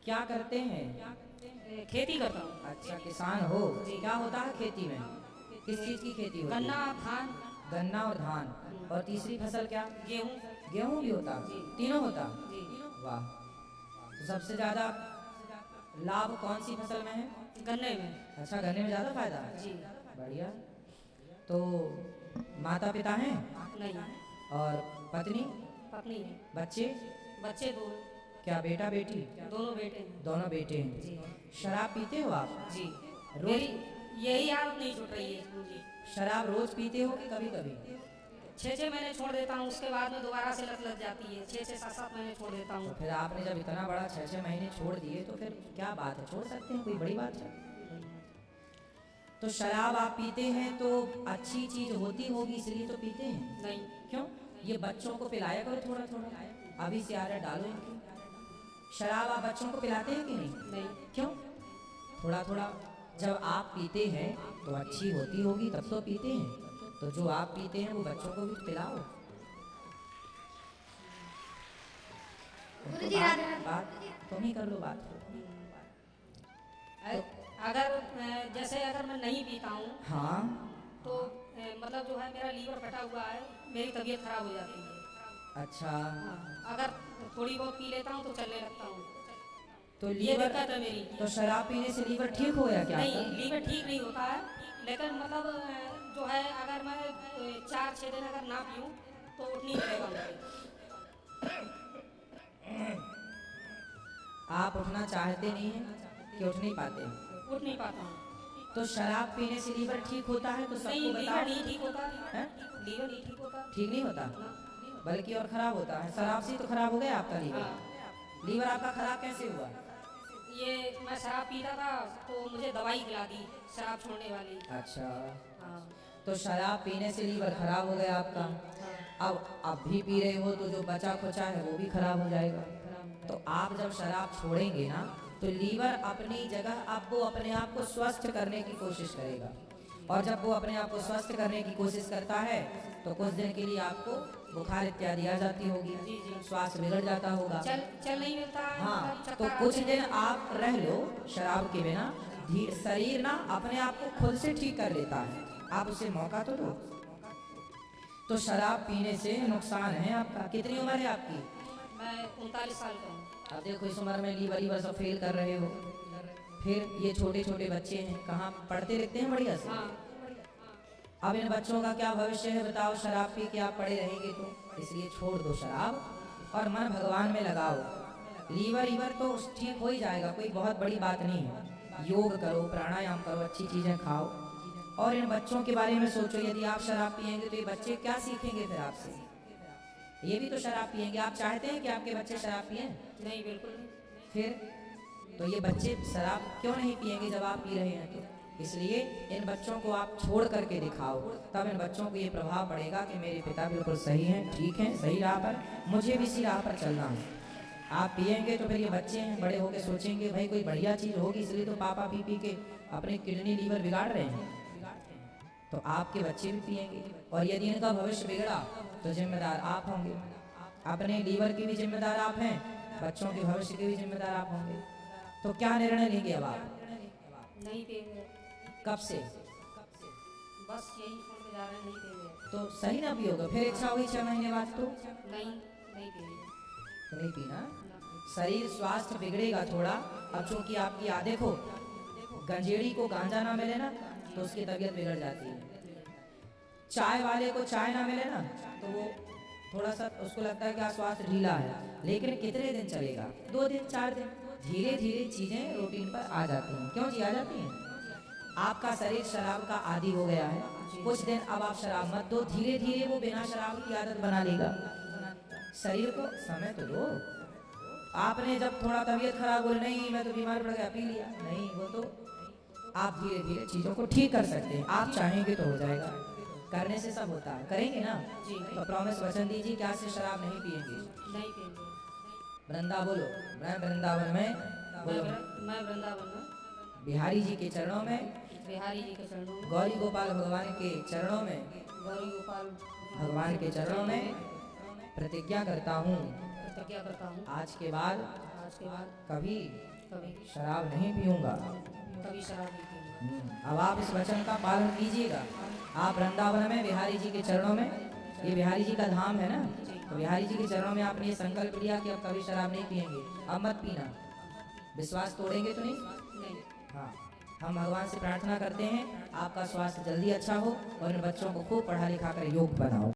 क्या करते हैं? खेती करता हूँ। अच्छा, किसान हो। क्या होता है खेती में? किस चीज की खेती होती है? गन्ना, धान। गन्ना और धान। और तीसरी फसल क्या? गेहूँ। गेहूं भी होता? तीनों होता? जी। वाह। तो सबसे ज्यादा लाभ कौन सी फसल में है? गन्ने में। अच्छा, गन्ने में ज्यादा फायदा है। जी। बढ़िया। तो माता पिता हैं? नहीं। और पत्नी? पत्नी है। बच्चे? बच्चे दो। क्या बेटा बेटी? दोनों बेटे हैं। दोनों बेटे हैं। जी। शराब पीते हो आप? जी। रोज? मेरी यही आदत नहीं छूट रही है मुझे। शराब रोज पीते हो कि कभी कभी? 6-6 महीने छोड़ देता हूँ, उसके बाद में दोबारा से लत लग जाती है। 6-6 7-7 महीने छोड़ देता हूँ। तो फिर आपने जब इतना बड़ा 6-6 महीने छोड़ दिए तो फिर क्या बात है, छोड़ सकते हैं, कोई बड़ी बात है? तो शराब आप पीते हैं तो अच्छी चीज होती होगी इसलिए तो पीते हैं? नहीं। क्यों? ये बच्चों को पिलाया करो थोड़ा थोड़ा, अभी से आदत डालो इनकी। शराब आप बच्चों को पिलाते हैं कि नहीं? नहीं। क्यों? थोड़ा थोड़ा जब आप पीते हैं तो अच्छी होती होगी तब तो पीते हैं। तो जो आप पीते हैं वो बच्चों को भी पिलाओ। तो बात तुम ही कर लो बात। अगर जैसे अगर मैं नहीं पीता हूँ हाँ। तो मतलब जो है मेरा लीवर फटा हुआ है, मेरी तबीयत खराब हो जाती है। अच्छा। हाँ, अगर थोड़ी बहुत पी लेता हूँ तो चलने लगता हूँ। तो ये लीवर, दिक्कत है मेरी। तो शराब पीने से लीवर ठीक हो या क्या? नहीं, लीवर ठीक नहीं होता है, लेकिन मतलब जो है अगर मैं 4-6 दिन अगर ना पीऊँ तो उठ नहीं पड़ेगा मुझे। आप उठना चाहते नहीं हैं कि उठ नहीं पाते? उठ नहीं पाता हूँ। तो शराब पीने से लीवर ठीक होता है तो नहीं, सबको लीवर बताओ। नहीं ठीक होता है? लीवर नहीं ठीक होता। ठीक नहीं होता बल्कि और खराब होता है। शराब से तो खराब हो गया आपका लीवर। हाँ। लीवर आपका खराब कैसे हुआ? ये मैं शराब पीता था तो मुझे दवाई खिला दी शराब छोड़ने वाली। अच्छा। हाँ। तो शराब पीने से लीवर खराब हो गया आपका। अब भी पी रहे हो तो जो बचा खुचा है वो भी खराब हो जाएगा। तो आप जब शराब छोड़ेंगे ना तो लीवर अपनी जगह आपको अपने आप को स्वस्थ करने की कोशिश करेगा। और जब वो अपने आप को स्वस्थ करने की कोशिश करता है तो कुछ दिन के लिए आपको बुखार इत्यादि आ जाती होगी, स्वास्थ्य बिगड़ जाता होगा। चल नहीं मिलता है। हाँ, तो कुछ दिन आप रह लो शराब के बिना, शरीर ना अपने आप को खुद से ठीक कर लेता है। आप उसे मौका तो दो। तो शराब पीने से नुकसान है आपका। कितनी उम्र है आपकी? मैं 39 साल का हूँ। अब देखो इस उम्र में लीवर सब फेल कर रहे हो। फिर ये छोटे छोटे बच्चे हैं, कहाँ पढ़ते लिखते हैं बढ़िया से? अब इन बच्चों का क्या भविष्य है बताओ? शराब पी के आप पड़े रहेंगे तो इसलिए छोड़ दो शराब और मन भगवान में लगाओ। लीवर तो ठीक हो ही जाएगा, कोई बहुत बड़ी बात नहीं है। योग करो, प्राणायाम करो, अच्छी चीजें खाओ और इन बच्चों के बारे में सोचो। यदि आप शराब पिएंगे तो ये बच्चे क्या सीखेंगे फिर आपसे? ये भी तो शराब पिएंगे। आप चाहते हैं कि आपके बच्चे शराब पिएं? नहीं, बिल्कुल नहीं। फिर तो ये बच्चे शराब क्यों नहीं पिएंगे जब आप पी रहे हैं तो? इसलिए इन बच्चों को आप छोड़ करके दिखाओ, तब इन बच्चों को ये प्रभाव पड़ेगा कि मेरे पिता बिल्कुल सही हैं, ठीक हैं, सही राह पर, मुझे भी इसी राह पर चलना है। आप पिएंगे तो फिर ये बच्चे हैं, बड़े होकर सोचेंगे भाई कोई बढ़िया चीज़ होगी इसलिए तो पापा पी पी के अपने किडनी लीवर बिगाड़ रहे हैं। तो आपके बच्चे भी पिएंगे और यदि इनका भविष्य बिगड़ा तो जिम्मेदार आप होंगे। अपने लीवर के भी जिम्मेदार आप हैं, बच्चों के भविष्य के भी जिम्मेदार आप होंगे। तो क्या निर्णय लेंगे अब आप? नहीं पिएंगे। कब से? बस यही छोड़ के जा रहे हैं, नहीं पिएंगे। तो सही ना पियोगे? फिर इच्छा हुई 6 महीने बाद तो नहीं पिएंगे। तो नहीं पीना। शरीर स्वास्थ्य बिगड़ेगा थोड़ा। अब चूंकि आपकी आदत देखो, गंजेड़ी को गांजा ना मिले ना तो उसकी तबीयत बिगड़ जाती है। चाय वाले को चाय ना मिले ना तो वो थोड़ा सा उसको लगता है कि स्वास्थ्य ढीला है। लेकिन कितने दिन चलेगा? 2 दिन 4 दिन, धीरे धीरे चीजें रूटीन पर आ जाती हैं। क्यों जी आ जाती हैं? आपका शरीर शराब का आदी हो गया है। कुछ दिन अब आप शराब मत दो, धीरे धीरे वो बिना शराब की आदत बना लेगा। शरीर को समय तो दो। आपने जब थोड़ा तबीयत खराब बोले नहीं मैं तो बीमार पड़ गया, पी लिया, नहीं, वो तो आप धीरे धीरे चीजों को ठीक कर सकते हैं। आप चाहेंगे तो हो जाएगा। करने से सब होता है। करेंगे ना? जी। तो प्रॉमिस वचन दीजिए कि आज से शराब नहीं पिएंगे। नहीं पिएंगे। वृंदा बोलो, मैं वृंदावन में बोलो, मैं वृंदावन में बिहारी जी के चरणों में, बिहारी जी के चरणों में, गौरी गोपाल भगवान के चरणों में, गौरी गोपाल भगवान के चरणों में प्रतिज्ञा करता हूँ प्रतिज्ञा करता हूँ आज के बाद आज के बाद कभी कभी शराब नहीं पीऊंगा। कभी शराब नहीं पीऊंगा। अब आप इस वचन का पालन कीजिएगा। आप वृंदावन में बिहारी जी के चरणों में, ये बिहारी जी का धाम है ना, तो बिहारी जी के चरणों में आपने ये संकल्प लिया कि अब कभी शराब नहीं पिएंगे, अब मत पीना। विश्वास तोड़ेंगे तो नहीं? नहीं। हाँ, हम भगवान से प्रार्थना करते हैं आपका स्वास्थ्य जल्दी अच्छा हो और इन बच्चों को खूब पढ़ा लिखा कर योग्य बनाओ।